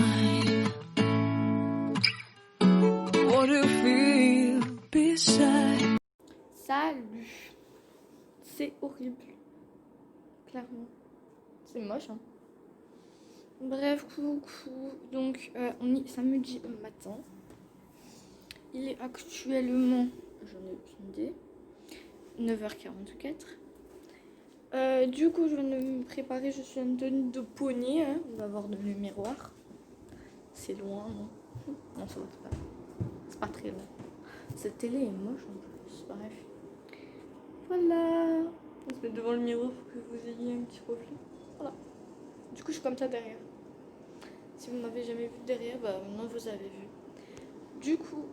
mine. What do you feel beside? Salut. C'est horrible. Clairement. C'est moche, hein. Bref, coucou. Donc, on est samedi matin. Il est actuellement, j'en ai aucune idée, 9h44. Du coup, je viens de me préparer. Je suis en tenue de poney. Hein. On va voir dans le miroir. C'est loin, non? Non, ça va pas. C'est pas très loin. Cette télé est moche en plus. Bref. Voilà. On se met devant le miroir pour que vous ayez un petit reflet. Voilà. Du coup, je suis comme ça derrière. Si vous m'avez jamais vu derrière, bah maintenant vous avez vu. Du coup,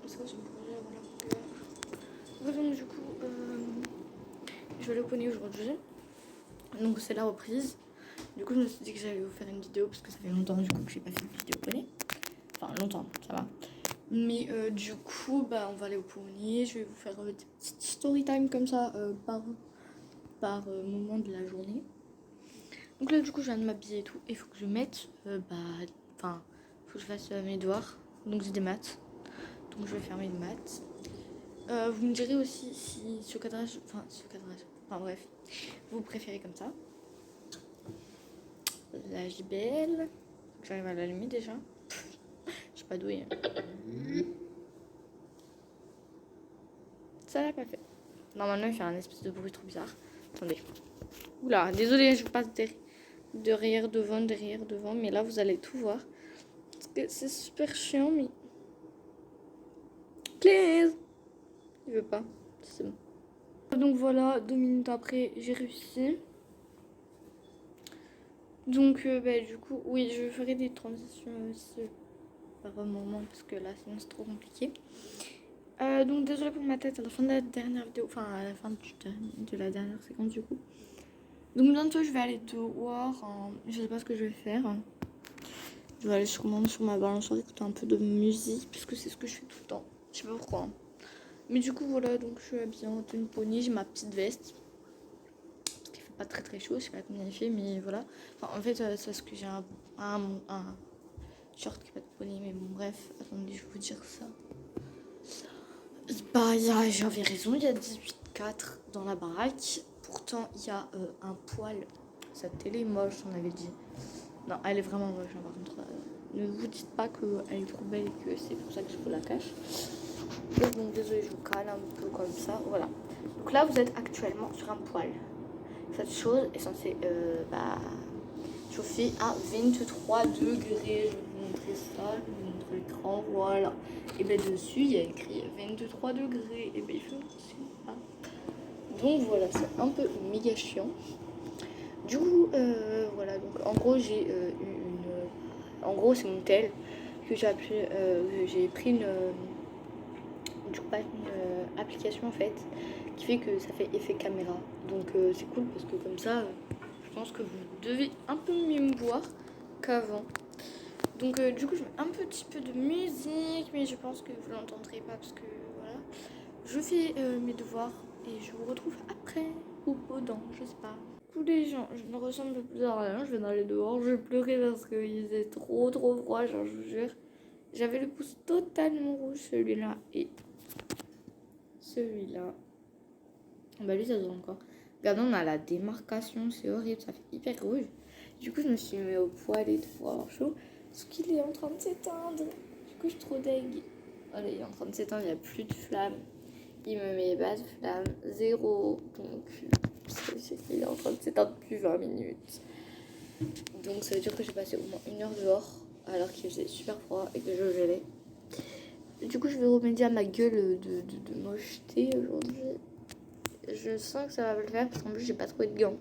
c'est quoi ce projet? Voilà. Donc, du coup, je vais aller au poney aujourd'hui. Donc, c'est la reprise. Du coup, je me suis dit que j'allais vous faire une vidéo parce que ça fait longtemps du coup que j'ai pas fait de vidéo poney. Enfin, longtemps, ça va. Mais du coup, bah, on va aller au poney. Je vais vous faire des petites story time comme ça par moment de la journée. Donc là, du coup, je viens de m'habiller et tout. Et il faut que je mette, faut que je fasse mes devoirs. Donc, j'ai des maths. Donc, je vais faire mes maths. Vous me direz aussi si ce cadrage, enfin bref, vous préférez comme ça. La JBL. J'arrive à l'allumer déjà. Je sais pas d'où il est. Ça l'a pas fait. Normalement, il fait un espèce de bruit trop bizarre. Attendez. Oula, désolé, je passe derrière, devant. Mais là, vous allez tout voir. Parce que c'est super chiant, mais... Please! Il veut pas. C'est bon. Donc voilà, 2 minutes après, j'ai réussi. Donc, du coup, oui, je ferai des transitions aussi par moment. Parce que là, sinon, c'est trop compliqué. Donc, désolé pour ma tête à la fin de la dernière vidéo. Enfin, à la fin de la dernière séquence, du coup. Donc bientôt je vais aller dehors, je sais pas ce que je vais faire. Je vais aller sûrement sur ma balançoire écouter un peu de musique puisque c'est ce que je fais tout le temps. Je sais pas pourquoi. Mais du coup voilà, donc je suis habillée en tenue poney, j'ai ma petite veste. Parce qu'il fait pas très très chaud, je sais pas combien il fait mais voilà. Enfin en fait c'est parce que j'ai un short qui est pas de poney mais bon bref, attendez je vais vous dire ça. Bah j'avais raison, il y a 18,4 dans la baraque. Pourtant il y a un poil. Cette télé est moche, on avait dit. Non, elle est vraiment moche, hein, par contre. Ne vous dites pas qu'elle est trop belle et que c'est pour ça que je vous la cache. Donc, désolé, je vous cale un peu comme ça. Voilà. Donc là, vous êtes actuellement sur un poêle. Cette chose est censée chauffer à 23 degrés. Je vais vous montrer ça, je vais vous montrer l'écran. Voilà. Et bien dessus, il y a écrit 23 degrés. Et bien il faut ça. Donc voilà, c'est un peu méga chiant. Du coup, voilà, donc en gros, j'ai eu une. En gros, c'est mon tel que j'ai pris une application en fait qui fait que ça fait effet caméra. Donc, c'est cool parce que comme ça, je pense que vous devez un peu mieux me voir qu'avant. Donc, du coup, je mets un petit peu de musique, mais je pense que vous l'entendrez pas parce que voilà. Je fais mes devoirs et je vous retrouve après ou pendant, je sais pas. Tous les gens, je ne ressemble plus à rien, je vais aller dehors, je vais pleurer parce qu'il faisait trop froid, genre je vous jure. J'avais le pouce totalement rouge, celui-là et celui-là. Bah lui ça se voit encore. Regardez, on a la démarcation, c'est horrible, ça fait hyper rouge. Du coup je me suis mis au poêle et tout pour avoir chaud. Parce qu'il est en train de s'éteindre. Du coup je suis trop deg. Allez, il est en train de s'éteindre, il n'y a plus de flamme. Il me met pas de flamme, zéro. Donc il est en train de s'éteindre depuis 20 minutes. Donc ça veut dire que j'ai passé au moins 1 heure dehors alors qu'il faisait super froid et que je gelais. Du coup je vais remédier à ma gueule de mocheté aujourd'hui. Je sens que ça va le faire parce qu'en plus j'ai pas trouvé de gants.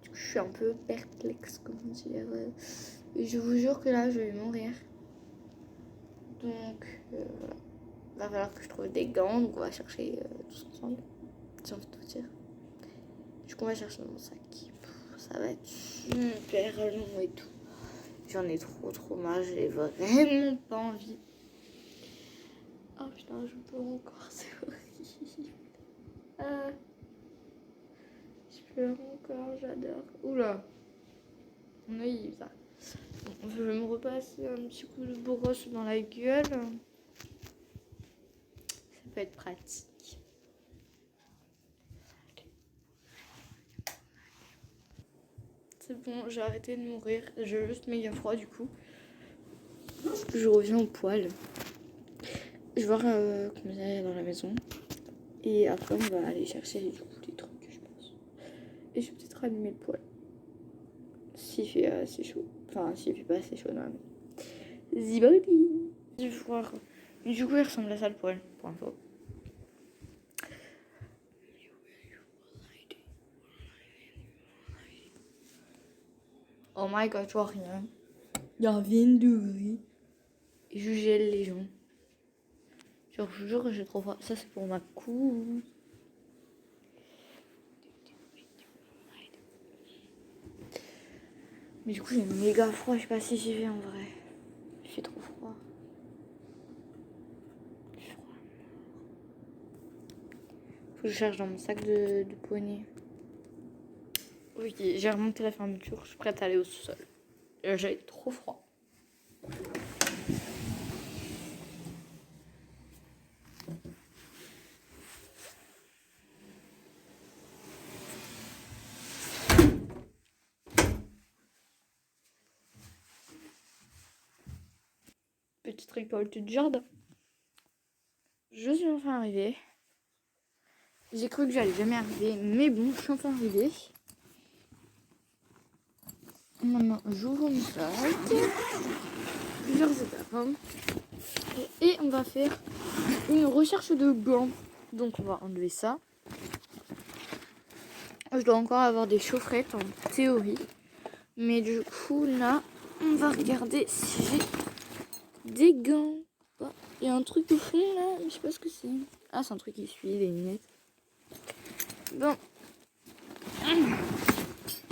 Du coup je suis un peu perplexe comment dire. Et je vous jure que là je vais mourir. Donc voilà. Va falloir que je trouve des gants, donc on va chercher tous ensemble. J'ai envie de tout dire. Du coup on va chercher mon sac. Ça va être super long et tout. J'en ai trop marre, j'ai vraiment pas envie. Oh putain, je pleure encore, c'est horrible. Je pleure encore, j'adore. Oula. Mon œil est bizarre. Bon, je vais me repasser un petit coup de brosse dans la gueule. Ça peut être pratique. C'est bon, j'ai arrêté de mourir. J'ai juste méga froid du coup. Je reviens au poil. Je vais voir comment ça va dans la maison. Et après, on va aller chercher du coup des trucs, je pense. Et je vais peut-être rallumer le poêle. S'il fait assez chaud. Enfin, s'il fait pas assez chaud dans la maison. Zibali. Je vais voir. Du coup, il ressemble à ça le poêle, pour info. Oh my god, je vois rien. Y'a 20 degrés. Et je gèle les gens. Genre, je vous jure que j'ai trop froid. Ça, c'est pour ma coupe. Mais du coup, j'ai méga froid. Je sais pas si j'y vais en vrai. Il fait trop froid. Faut que je cherche dans mon sac de poignée. Ok, j'ai remonté la fermeture. Je suis prête à aller au sous-sol. J'ai trop froid. Petite récolte du jardin. Je suis enfin arrivée. J'ai cru que j'allais jamais arriver, mais bon, je suis enfin arrivée. Maintenant, j'ouvre mon sac. Plusieurs étapes. Hein. Et on va faire une recherche de gants. Donc, on va enlever ça. Je dois encore avoir des chaufferettes en théorie. Mais du coup, là, on va regarder si j'ai des gants. Il y a un truc au fond là, je sais pas ce que c'est. Ah, c'est un truc qui suit les lunettes. Bon.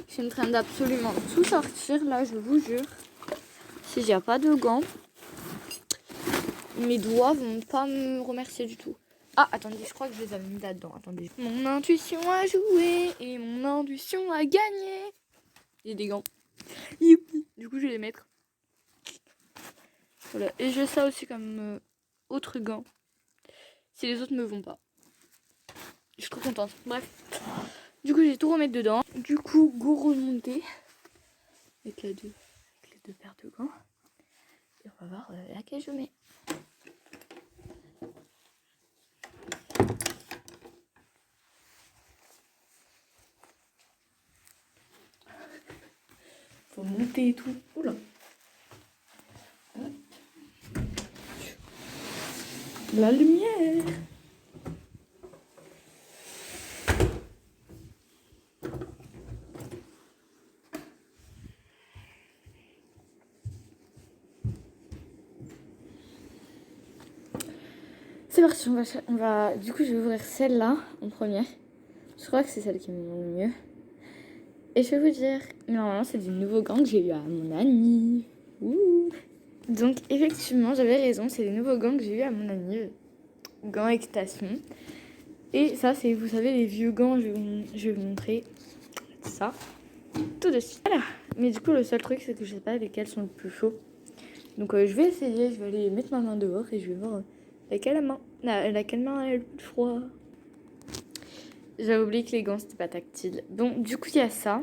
Je suis en train d'absolument tout sortir là, je vous jure. Si j'ai pas de gants, mes doigts vont pas me remercier du tout. Ah, attendez, je crois que je les avais mis là-dedans. Attendez. Mon intuition a joué et mon intuition a gagné. J'ai des gants. Youpi. Du coup, je vais les mettre. Voilà. Et j'ai ça aussi comme autre gant. Si les autres me vont pas. Je suis trop contente. Bref. Du coup, j'ai tout remettre dedans. Du coup, go remonter. Avec les deux paires de gants. Et on va voir laquelle je mets. Faut monter et tout. Oula. Hop. La lumière. C'est parti, on va... Du coup, je vais ouvrir celle-là en première. Je crois que c'est celle qui me manque le mieux. Et je vais vous dire, normalement, c'est du nouveau gant que j'ai eu à mon ami. Ouh. Donc, effectivement, j'avais raison, c'est des nouveaux gants que j'ai eu à mon ami. Gants équitation. Et ça, c'est, vous savez, les vieux gants, je vais vous montrer ça tout de suite. Voilà. Mais du coup, le seul truc, c'est que je sais pas lesquels sont le plus chauds. Donc, je vais essayer, je vais aller mettre ma main dehors et je vais voir laquelle main a le plus froid. J'avais oublié que les gants, c'était pas tactile. Donc, du coup, il y a ça.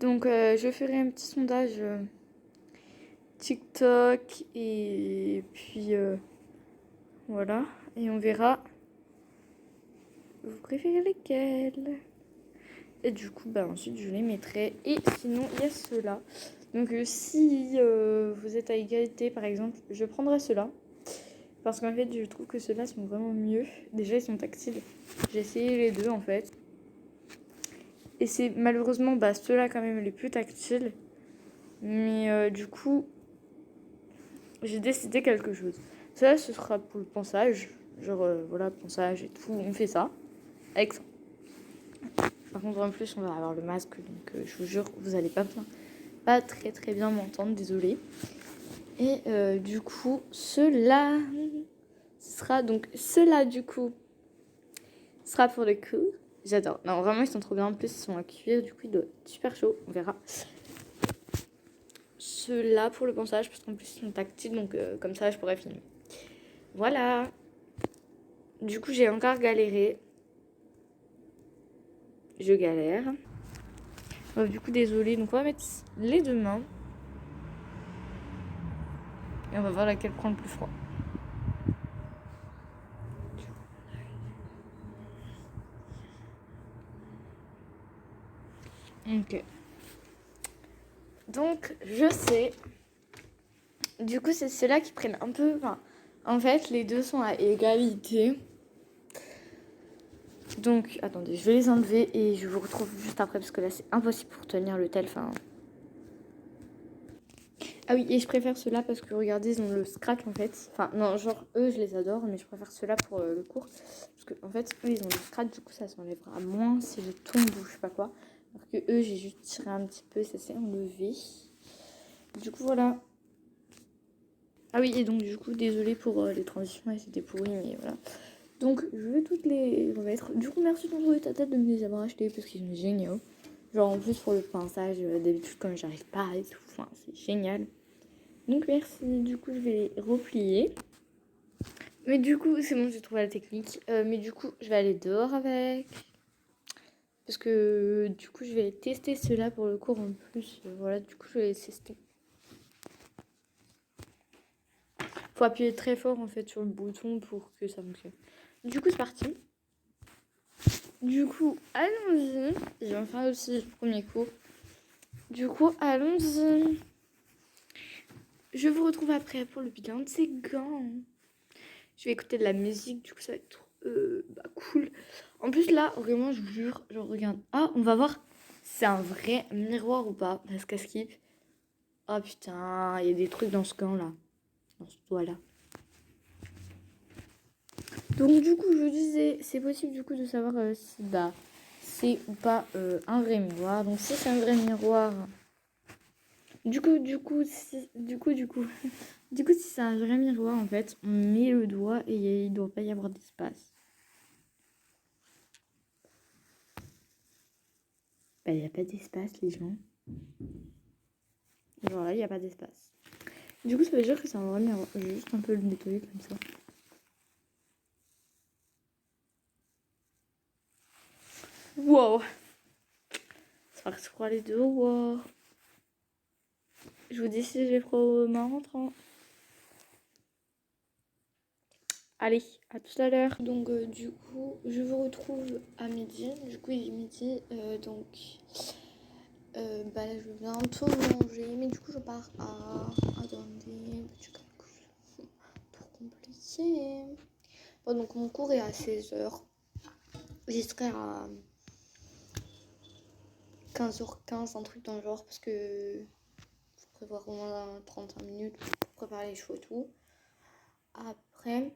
Donc, je ferai un petit sondage TikTok et puis voilà. Et on verra. Vous préférez lesquels? Et du coup, bah, ensuite, je les mettrai. Et sinon, il y a ceux-là. Donc, si vous êtes à égalité, par exemple, je prendrai ceux-là. Parce qu'en fait, je trouve que ceux-là sont vraiment mieux. Déjà, ils sont tactiles. J'ai essayé les deux, en fait. Et c'est malheureusement ceux-là, quand même, les plus tactiles. Mais du coup, j'ai décidé quelque chose. Ça, ce sera pour le ponçage. Genre, voilà, ponçage et tout. On fait ça. Avec ça. Par contre, en plus, on va avoir le masque. Donc, je vous jure, vous allez pas très très bien m'entendre. Désolée. Et du coup, cela du coup, sera pour le coup. J'adore. Non, vraiment, ils sont trop bien. En plus, ils sont à cuire. Du coup, il doit être super chaud. On verra. Ceux-là pour le ponçage, parce qu'en plus, ils sont tactiles. Donc, comme ça, je pourrais filmer. Voilà. Du coup, j'ai encore galéré. Je galère. Du coup, désolée. Donc, on va mettre les deux mains. Et on va voir laquelle prend le plus froid. Ok. Donc, je sais. Du coup, c'est ceux-là qui prennent un peu... Enfin, en fait, les deux sont à égalité. Donc, attendez, je vais les enlever et je vous retrouve juste après parce que là, c'est impossible pour tenir le tel. Enfin... Ah oui, et je préfère ceux-là parce que regardez, ils ont le scratch en fait. Enfin, non, genre, eux, je les adore, mais je préfère ceux-là pour le cours. Parce que, en fait, eux, ils ont le scratch, du coup, ça s'enlèvera moins si je tombe ou je sais pas quoi. Alors que eux, j'ai juste tiré un petit peu, ça s'est enlevé. Du coup, voilà. Ah oui, et donc, du coup, désolée pour les transitions, elles étaient pourries, mais voilà. Donc, je vais toutes les remettre. Du coup, merci de ta tête de me les avoir achetés parce qu'ils sont géniaux. Genre, en plus, pour le pinçage, d'habitude, quand j'arrive pas et tout, enfin, c'est génial. Donc, merci. Du coup, je vais les replier. Mais du coup, c'est bon, j'ai trouvé la technique. Mais du coup, je vais aller dehors avec. Parce que, du coup, je vais tester ceux-là pour le cours en plus. Voilà, du coup, je vais les tester. Faut appuyer très fort, en fait, sur le bouton pour que ça fonctionne. Du coup, c'est parti. Du coup, allons-y. Je vais en faire aussi le premier cours. Du coup, allons-y. Je vous retrouve après pour le bilan de ces gants. Je vais écouter de la musique, du coup ça va être cool. En plus là, vraiment, je vous jure, je regarde. Ah, on va voir si c'est un vrai miroir ou pas. Parce qu'à skip. Oh putain, il y a des trucs dans ce gant là. Dans ce doigt là. Donc du coup, je disais, c'est possible du coup de savoir si c'est ou pas un vrai miroir. Donc si c'est un vrai miroir... Du coup, si c'est un vrai miroir, en fait, on met le doigt et il doit pas y avoir d'espace. Bah, il n'y a pas d'espace, les gens. Genre là, il n'y a pas d'espace. Du coup, ça veut dire que c'est un vrai miroir. Je vais juste un peu le nettoyer comme ça. Wow! Ça va se croire les deux. Wow! Je vous dis si j'ai froid aux mains en rentrant. Allez, à tout à l'heure. Donc, du coup, je vous retrouve à midi. Du coup, il est midi. Là, je vais bientôt manger. Mais du coup, je pars à... Attendez, petit calcul. Trop compliqué. Bon, donc, mon cours est à 16h. J'y serai à 15h15, un truc dans le genre. Parce que faut prévoir au moins 35 minutes pour préparer les cheveux et tout. Après...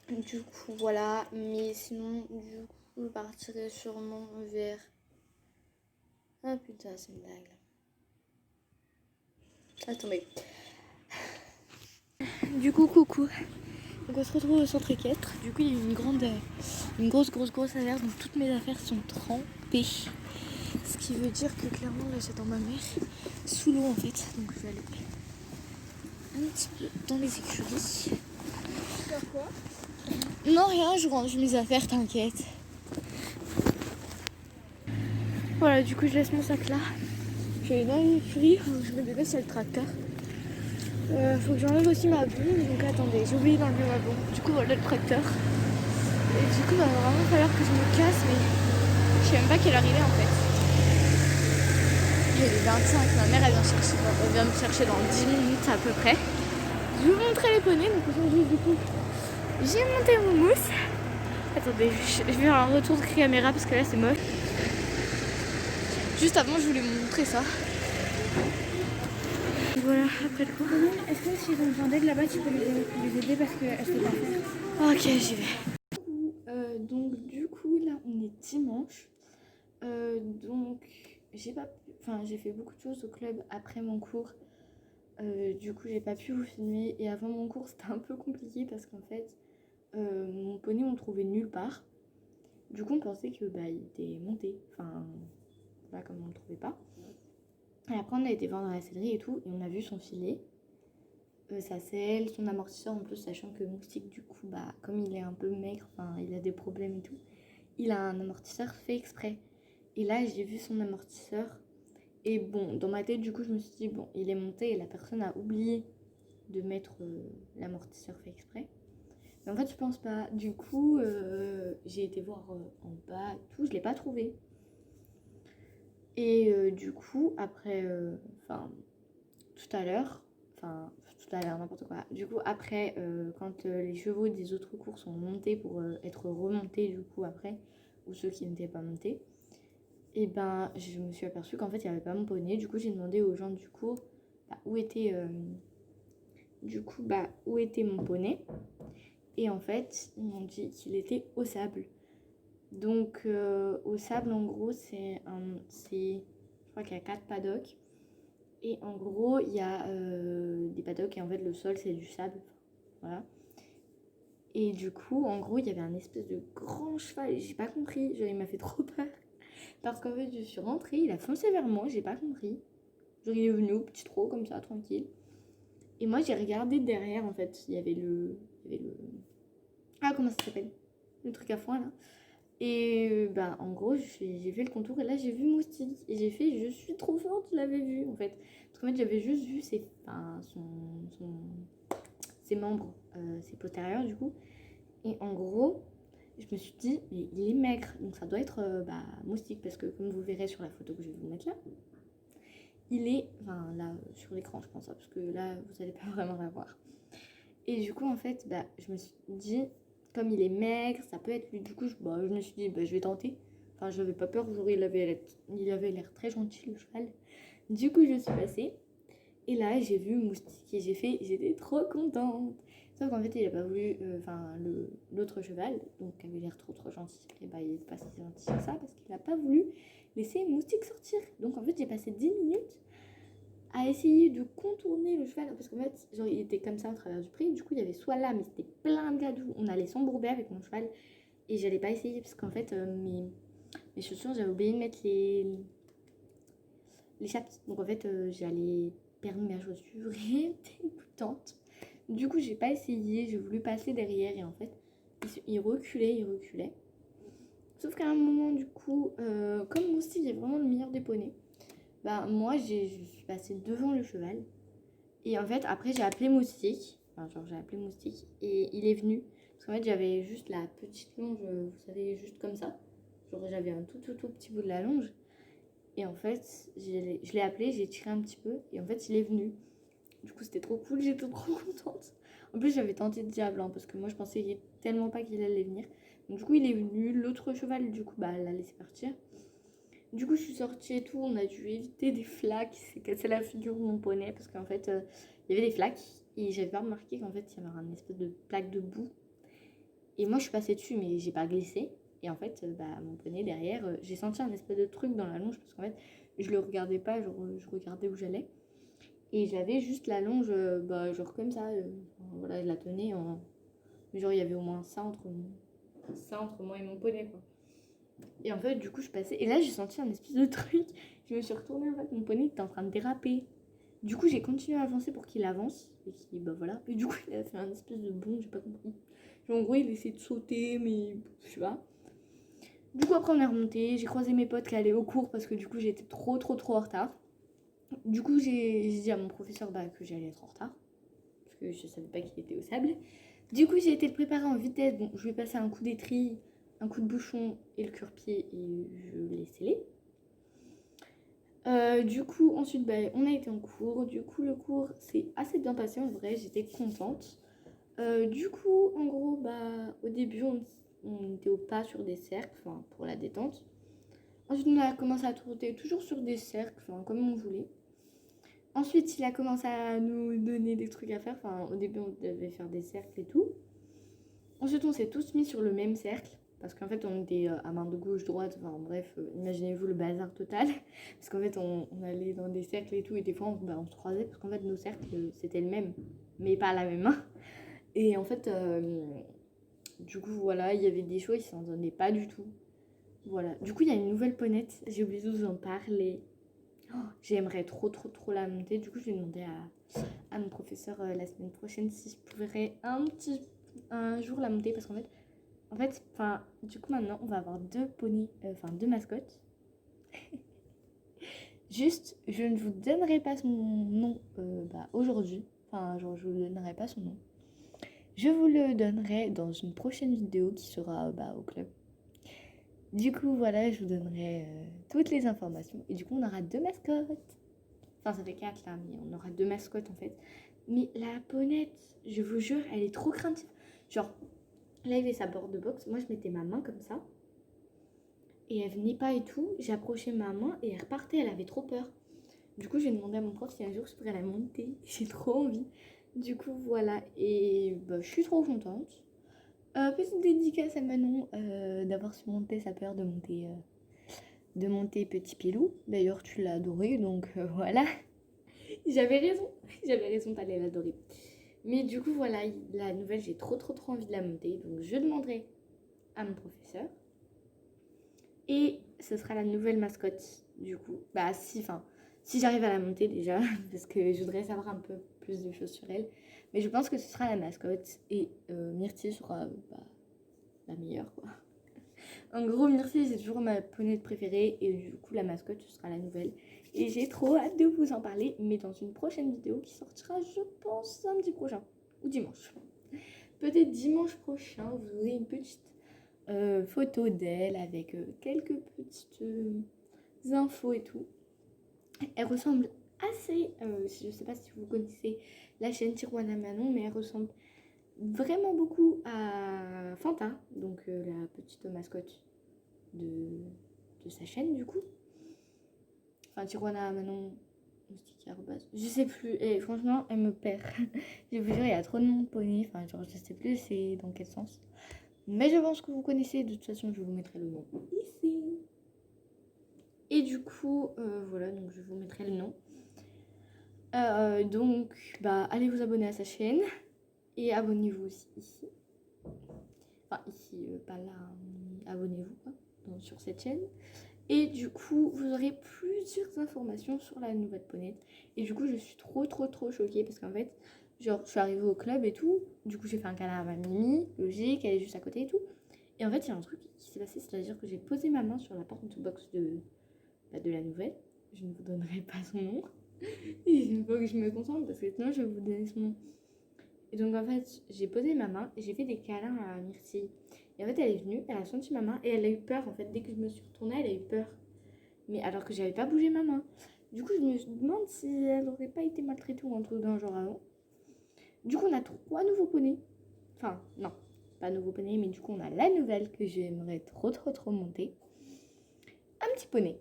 Du coup, voilà. Mais sinon, du coup, je partirai sûrement vers... Ah putain, c'est une blague. Attendez. Du coup, coucou. Donc on se retrouve au centre équestre. Du coup, il y a une grosse averse. Donc toutes mes affaires sont trempées. Ce qui veut dire que clairement, là, j'attends ma mère sous l'eau en fait. Donc je vais aller un petit peu dans les écuries. Pourquoi? Non, rien, je range mes affaires, t'inquiète. Voilà, du coup, je laisse mon sac là. Je vais aller dans l'écurie. Je me délaisse sur le tracteur. Faut que j'enlève aussi ma boue. Donc attendez, j'ai oublié d'enlever ma boue. Du coup, voilà le tracteur. Et du coup, il va vraiment falloir que je me casse, mais je sais même pas quelle heure il est en fait. Il est 25, ma mère elle vient me chercher dans 10 minutes à peu près. Je vais vous montrer les poneys, donc aujourd'hui du coup j'ai monté mon mousse. Attendez, je vais faire un retour de caméra parce que là c'est moche. Juste avant je voulais vous montrer ça. Voilà, après le cours. Est-ce que si vous entendez de là-bas, tu peux les aider parce qu'elle sait pas faire? Ok, j'y vais. Donc du coup là on est dimanche. Donc j'ai fait beaucoup de choses au club après mon cours. Du coup j'ai pas pu vous filmer et avant mon cours c'était un peu compliqué parce qu'en fait mon poney on le trouvait nulle part. Du coup, on pensait que il était monté. Enfin, voilà, comme on le trouvait pas. Et après, on a été voir dans la sellerie et tout, et on a vu son filet, sa selle, son amortisseur en plus, sachant que Moustique, du coup, comme il est un peu maigre, enfin, il a des problèmes et tout, il a un amortisseur fait exprès. Et là, j'ai vu son amortisseur, et bon, dans ma tête, du coup, je me suis dit, bon, il est monté et la personne a oublié de mettre l'amortisseur fait exprès. Mais en fait, je pense pas. Du coup, j'ai été voir en bas et tout, je l'ai pas trouvé. Et du coup, après, tout à l'heure, n'importe quoi. Du coup, après, quand les chevaux des autres cours sont montés pour être remontés, du coup, après, ou ceux qui n'étaient pas montés, et je me suis aperçue qu'en fait, il n'y avait pas mon poney. Du coup, j'ai demandé aux gens du cours où était, où était mon poney. Et en fait, ils m'ont dit qu'il était au sable. Donc, au sable, en gros, je crois qu'il y a 4 paddocks. Et en gros, il y a des paddocks et en fait, le sol, c'est du sable. Voilà. Et du coup, en gros, il y avait un espèce de grand cheval. Et j'ai pas compris. Genre, il m'a fait trop peur. Parce qu'en fait, je suis rentrée, il a foncé vers moi, j'ai pas compris. Genre, il est venu au petit trot, comme ça, tranquille. Et moi, j'ai regardé derrière, en fait. Il y avait le... Ah, comment ça s'appelle? Le truc à foin, là. Et en gros, j'ai fait le contour et là j'ai vu Moustique. Et j'ai fait, je suis trop forte, je l'avais vu en fait. Parce qu'en fait, j'avais juste vu ses membres, ses postérieurs du coup. Et en gros, je me suis dit, mais il est maigre. Donc ça doit être Moustique. Parce que comme vous verrez sur la photo que je vais vous mettre là, il est, là sur l'écran je pense, parce que là vous n'allez pas vraiment la voir. Et du coup, en fait, je me suis dit, comme il est maigre, ça peut être lui. Du coup, je me suis dit, je vais tenter. Enfin, je n'avais pas peur, il avait l'air très gentil, le cheval. Du coup, je suis passée. Et là, j'ai vu Moustique et j'étais trop contente. Sauf qu'en fait, il n'a pas voulu, l'autre cheval, donc qui avait l'air trop gentil, et il n'est pas si gentil que ça, parce qu'il n'a pas voulu laisser Moustique sortir. Donc en fait, j'ai passé 10 minutes à essayer de contourner le cheval, parce qu'en fait, genre, il était comme ça au travers du pré, du coup, il y avait soit là, mais c'était plein de gadous, on allait s'embourber avec mon cheval, et j'allais pas essayer, parce qu'en fait, mes chaussures, j'avais oublié de mettre les chapitres, donc en fait, j'allais perdre mes chaussures, et dégoûtante. Du coup, j'ai pas essayé, j'ai voulu passer derrière, et en fait, il reculait, sauf qu'à un moment, du coup, comme Moustique est vraiment le meilleur des poneys, moi, je suis passée devant le cheval. Et en fait, après, j'ai appelé Moustique. Et il est venu. Parce qu'en fait, j'avais juste la petite longe, vous savez, juste comme ça. Genre, j'avais un tout petit bout de la longe. Et en fait, je l'ai appelé, j'ai tiré un petit peu. Et en fait, il est venu. Du coup, c'était trop cool, j'étais trop contente. En plus, j'avais tenté de diable, parce que moi, je pensais tellement pas qu'il allait venir. Donc, du coup, il est venu. L'autre cheval, du coup, l'a laissé partir. Du coup, je suis sortie et tout, on a dû éviter des flaques, il s'est cassé la figure de mon poney parce qu'en fait, il y avait des flaques et j'avais pas remarqué qu'en fait, il y avait une espèce de plaque de boue. Et moi, je suis passée dessus, mais j'ai pas glissé. Et en fait, mon poney derrière, j'ai senti un espèce de truc dans la longe parce qu'en fait, je le regardais pas, genre, je regardais où j'allais. Et j'avais juste la longe, genre comme ça, voilà, je la tenais en... Genre, il y avait au moins ça entre moi et mon poney, quoi. Et en fait, du coup, je passais. Et là, j'ai senti un espèce de truc. Je me suis retournée, en fait, mon poney était en train de déraper. Du coup, j'ai continué à avancer pour qu'il avance. Et voilà. Et du coup, il a fait un espèce de bond, j'ai pas compris. Genre, en gros, il essayait de sauter, mais je sais pas. Du coup, après, on est remonté. J'ai croisé mes potes qui allaient au cours parce que du coup, j'étais trop en retard. Du coup, j'ai dit à mon professeur que j'allais être en retard. Parce que je savais pas qu'il était au sable. Du coup, j'ai été le préparer en vitesse. Bon, je vais passer un coup d'étrille, un coup de bouchon et le cure-pied et je l'ai scellé. Du coup, ensuite, on a été en cours. Du coup, le cours s'est assez bien passé en vrai, j'étais contente. Du coup, en gros, au début, on était au pas sur des cercles, pour la détente. Ensuite, on a commencé à trotter toujours sur des cercles, comme on voulait. Ensuite, il a commencé à nous donner des trucs à faire. Au début, on devait faire des cercles et tout. Ensuite, on s'est tous mis sur le même cercle. Parce qu'en fait, on était à main de gauche, droite. Bref, imaginez-vous le bazar total. Parce qu'en fait, on allait dans des cercles et tout. Et des fois, on se croisait. Parce qu'en fait, nos cercles, c'était le même. Mais pas à la même main. Et en fait, du coup, voilà, il y avait des choses qui s'en donnaient pas du tout. voilà. Du coup, il y a une nouvelle ponette. J'ai oublié de vous en parler. Oh, j'aimerais trop la monter. Du coup, je vais demander à mon professeur la semaine prochaine si je pourrais un jour la monter. Parce qu'en fait, du coup, maintenant, on va avoir deux poneys, deux mascottes. Juste, je ne vous donnerai pas son nom aujourd'hui. Enfin, genre, je vous donnerai pas son nom. Je vous le donnerai dans une prochaine vidéo qui sera au club. Du coup, voilà, je vous donnerai toutes les informations. Et du coup, on aura deux mascottes. Enfin, ça fait 4 là, mais on aura deux mascottes en fait. Mais la ponette, je vous jure, elle est trop craintive. Genre, là, il y avait sa board de boxe. Moi, je mettais ma main comme ça. Et elle venait pas et tout. J'approchais ma main et elle repartait. Elle avait trop peur. Du coup, j'ai demandé à mon prof si un jour je pourrais la monter. J'ai trop envie. Du coup, voilà. Et je suis trop contente. Petite dédicace à Manon d'avoir surmonté sa peur de monter Petit Pilou. D'ailleurs, tu l'as adoré, donc voilà. J'avais raison d'aller l'adorer. Mais du coup, voilà, la nouvelle, j'ai trop envie de la monter. Donc, je demanderai à mon professeur. Et ce sera la nouvelle mascotte, du coup. Si j'arrive à la monter déjà, parce que je voudrais savoir un peu plus de choses sur elle. Mais je pense que ce sera la mascotte. Et Myrtille sera la meilleure, quoi. En gros, Myrtille, c'est toujours ma ponette préférée. Et du coup, la mascotte, ce sera la nouvelle. Et j'ai trop hâte de vous en parler. Mais dans une prochaine vidéo qui sortira, je pense, samedi prochain. Ou dimanche. Peut-être dimanche prochain, vous aurez une petite photo d'elle avec quelques petites infos et tout. Elle ressemble assez, je sais pas si vous connaissez la chaîne Tijuana Manon, mais elle ressemble vraiment beaucoup à Fanta, donc la petite mascotte de sa chaîne du coup. Enfin, Tijuana Manon, je sais plus, et franchement, elle me perd. Je vous jure, il y a trop de monde poney, enfin, genre, je sais plus c'est dans quel sens. Mais je pense que vous connaissez, de toute façon, je vous mettrai le nom ici. Et du coup, voilà, donc je vous mettrai le nom. Allez vous abonner à sa chaîne. Et abonnez-vous aussi ici. Enfin, ici, pas là, mais abonnez-vous quoi, sur cette chaîne. Et du coup, vous aurez plusieurs informations sur la nouvelle ponette. Et du coup, je suis trop choquée parce qu'en fait, genre, je suis arrivée au club et tout. Du coup, j'ai fait un câlin à ma Mimi, logique, elle est juste à côté et tout. Et en fait, il y a un truc qui s'est passé, c'est-à-dire que j'ai posé ma main sur la porte box de la nouvelle. Je ne vous donnerai pas son nom. Il faut que je me concentre parce que sinon, je vais vous donner son nom. Et donc, en fait, j'ai posé ma main et j'ai fait des câlins à Myrtille. Et en fait, elle est venue, elle a senti ma main et elle a eu peur. En fait, dès que je me suis retournée, elle a eu peur. Mais alors que j'avais pas bougé ma main. Du coup, je me demande si elle aurait pas été maltraitée ou un truc d'un genre avant. Du coup, on a 3 nouveaux poneys. Enfin, non, pas nouveaux poneys, mais du coup, on a la nouvelle que j'aimerais trop monter. Un petit poney.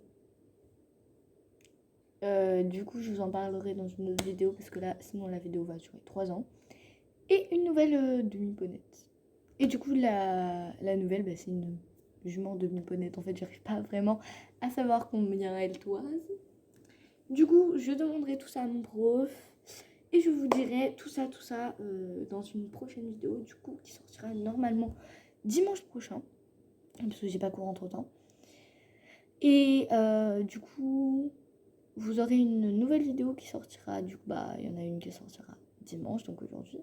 Du coup, je vous en parlerai dans une autre vidéo parce que là, sinon, la vidéo va durer 3 ans. Et une nouvelle demi-ponette. Et du coup, la nouvelle, c'est une jument demi-ponette. En fait, j'arrive pas vraiment à savoir combien elle toise. Du coup, je demanderai tout ça à mon prof. Et je vous dirai tout ça dans une prochaine vidéo. Du coup, qui sortira normalement dimanche prochain. Parce que j'ai pas cours entre temps. Et du coup, vous aurez une nouvelle vidéo qui sortira. Du coup, il y en a une qui sortira dimanche, donc aujourd'hui.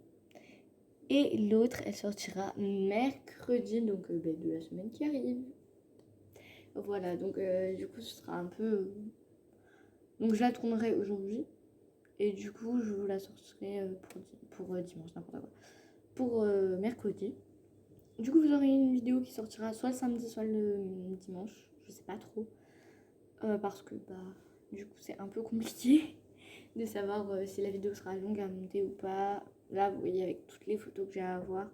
Et l'autre, elle sortira mercredi, donc de la semaine qui arrive. Voilà, donc du coup, ce sera un peu... Donc je la tournerai aujourd'hui. Et du coup, je vous la sortirai pour dimanche, n'importe quoi. Pour mercredi. Du coup, vous aurez une vidéo qui sortira soit le samedi, soit le dimanche. Je sais pas trop. Parce que, du coup, c'est un peu compliqué de savoir si la vidéo sera longue à monter ou pas. Là, vous voyez, avec toutes les photos que j'ai à avoir.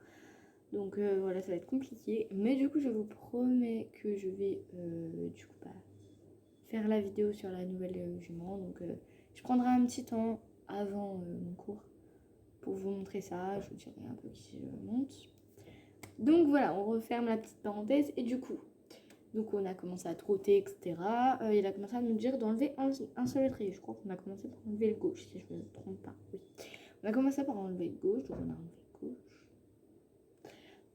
Donc voilà, ça va être compliqué. Mais du coup, je vous promets que je vais faire la vidéo sur la nouvelle jument. Donc je prendrai un petit temps avant mon cours pour vous montrer ça. Je vous dirai un peu qui je monte. Donc voilà, on referme la petite parenthèse. Et du coup, donc on a commencé à trotter, etc. Il a commencé à nous dire d'enlever un seul étrier. Je crois qu'on a commencé par enlever le gauche, si je ne me trompe pas. Oui. On a commencé par enlever le gauche, donc on a enlevé le gauche.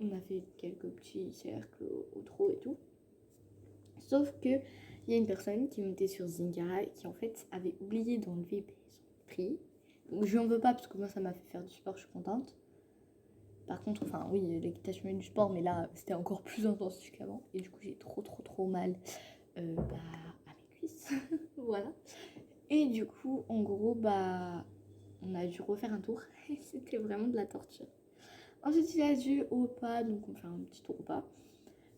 On a fait quelques petits cercles au trot et tout. Sauf que il y a une personne qui montait sur Zynga et qui en fait avait oublié d'enlever son tri. Donc je lui en veux pas parce que moi ça m'a fait faire du sport, je suis contente. Par contre, enfin oui, l'équitation et du sport, mais là c'était encore plus intensif qu'avant. Et du coup j'ai trop mal à mes cuisses. Voilà. Et du coup, en gros, on a dû refaire un tour. Et c'était vraiment de la torture. Ensuite, il a dit au pas, donc on fait un petit tour au pas.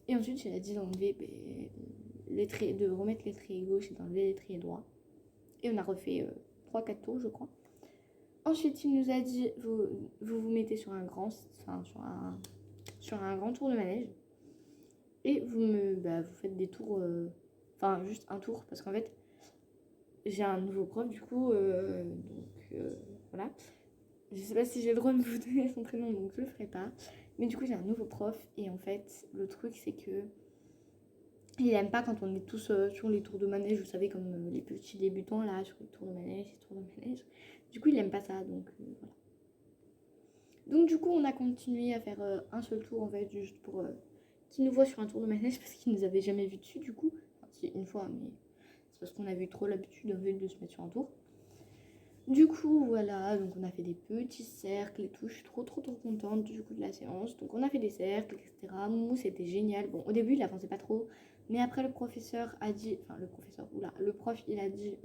Et ensuite, il a dit d'enlever de remettre l'étrier gauche et d'enlever l'étrier droit. Et on a refait 3-4 tours, je crois. Ensuite, il nous a dit vous mettez sur un grand tour de manège. Et vous faites des tours, juste un tour. Parce qu'en fait, j'ai un nouveau prof, du coup, voilà. Je sais pas si j'ai le droit de vous donner son prénom, donc je le ferai pas. Mais du coup, j'ai un nouveau prof. Et en fait, le truc, c'est que il aime pas quand on est tous sur les tours de manège, vous savez, comme les petits débutants là, sur les tours de manège, Du coup, il aime pas ça, donc voilà. Donc du coup, on a continué à faire un seul tour, en fait, juste pour qu'il nous voit sur un tour de manège, parce qu'il nous avait jamais vu dessus, du coup. Enfin, si, une fois, mais c'est parce qu'on avait eu trop l'habitude, en fait, de se mettre sur un tour. Du coup, voilà, donc on a fait des petits cercles et tout. Je suis trop contente du coup de la séance. Donc on a fait des cercles, etc. Moumou, c'était génial. Bon, au début, il avançait pas trop. Mais après, le prof, il a dit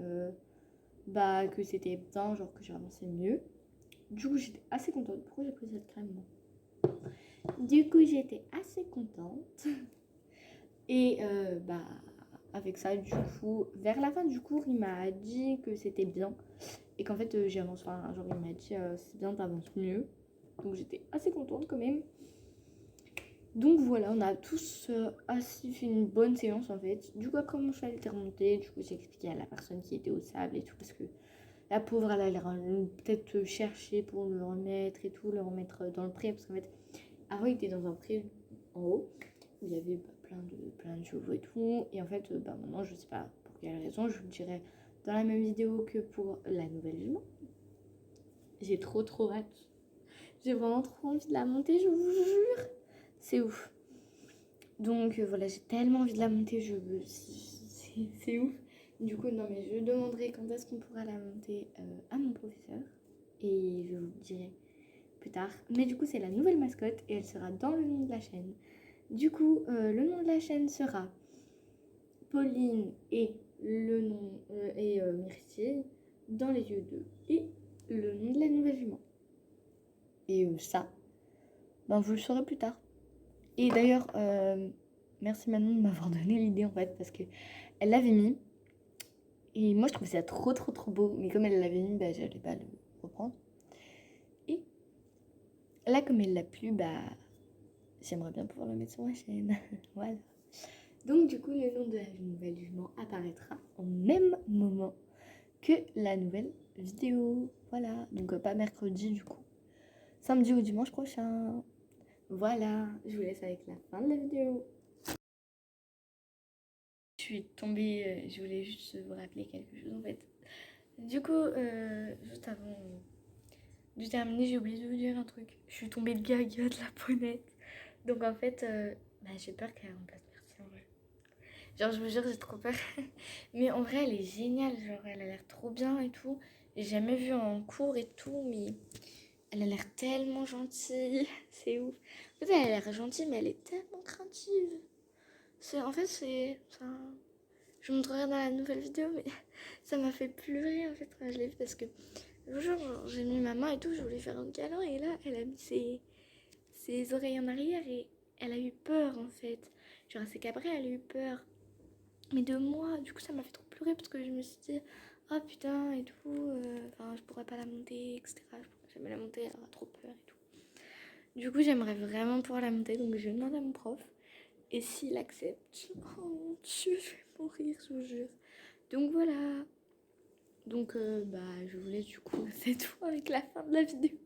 que c'était bien, genre que j'avançais mieux. Du coup, j'étais assez contente. Pourquoi j'ai pris cette crème, moi? Du coup, j'étais assez contente. Et avec ça, du coup, vers la fin du cours, il m'a dit que c'était bien. Et qu'en fait, j'ai avancé, genre il m'a dit c'est bien, t'avances mieux. Donc j'étais assez contente quand même. Donc voilà, on a tous assez fait une bonne séance en fait. Du coup, comment je fallait remonter, du coup j'ai expliqué à la personne qui était au sable et tout. Parce que la pauvre, elle allait peut-être chercher pour le remettre et tout, le remettre dans le pré. Parce qu'en fait, avant il était dans un pré en haut, où il y avait plein de chevaux et tout. Et en fait, maintenant je sais pas pour quelle raison, je vous le dirai dans la même vidéo que pour la nouvelle jument. J'ai trop hâte. J'ai vraiment trop envie de la monter, je vous jure. C'est ouf. Donc voilà, j'ai tellement envie de la monter, c'est ouf. Du coup, non mais je demanderai quand est-ce qu'on pourra la monter à mon professeur. Et je vous le dirai plus tard. Mais du coup, c'est la nouvelle mascotte et elle sera dans le nom de la chaîne. Du coup, le nom de la chaîne sera Pauline et le nom Myrtille dans les yeux d'eux et le nom de la nouvelle jument. Et ça, vous le saurez plus tard. Et d'ailleurs, merci Manon de m'avoir donné l'idée en fait, parce que elle l'avait mis. Et moi je trouvais ça trop beau, mais comme elle l'avait mis, j'allais pas le reprendre. Et là, comme elle l'a plu, j'aimerais bien pouvoir le mettre sur ma chaîne. Voilà. Donc du coup, le nom de la nouvelle jument apparaîtra au même moment que la nouvelle vidéo. Voilà, donc pas mercredi du coup. Samedi ou dimanche prochain. Voilà, je vous laisse avec la fin de la vidéo. Je suis tombée, je voulais juste vous rappeler quelque chose en fait. Du coup, juste avant de terminer, j'ai oublié de vous dire un truc. Je suis tombée de gaga de la ponette. Donc en fait, j'ai peur qu'elle remplace Merci en vrai. Genre je vous jure, j'ai trop peur. Mais en vrai, elle est géniale, genre elle a l'air trop bien et tout. J'ai jamais vu en cours et tout, mais elle a l'air tellement gentille. C'est ouf. En fait, elle a l'air gentille, mais elle est tellement craintive. Je vous montrerai dans la nouvelle vidéo, mais ça m'a fait pleurer en fait quand je l'ai vu parce que le jour j'ai mis ma main et tout, je voulais faire un câlin et là elle a mis ses oreilles en arrière et elle a eu peur en fait. Genre c'est qu'après elle a eu peur. Mais de moi, du coup ça m'a fait trop pleurer parce que je me suis dit oh putain et tout, je pourrais pas la monter, etc. Je pourrais jamais la monter, elle aura trop peur et tout. Du coup j'aimerais vraiment pouvoir la monter donc je demande à mon prof. Et s'il accepte, oh mon dieu, je vais mourir, je vous jure. Donc voilà. Donc je vous laisse du coup, c'est tout avec la fin de la vidéo.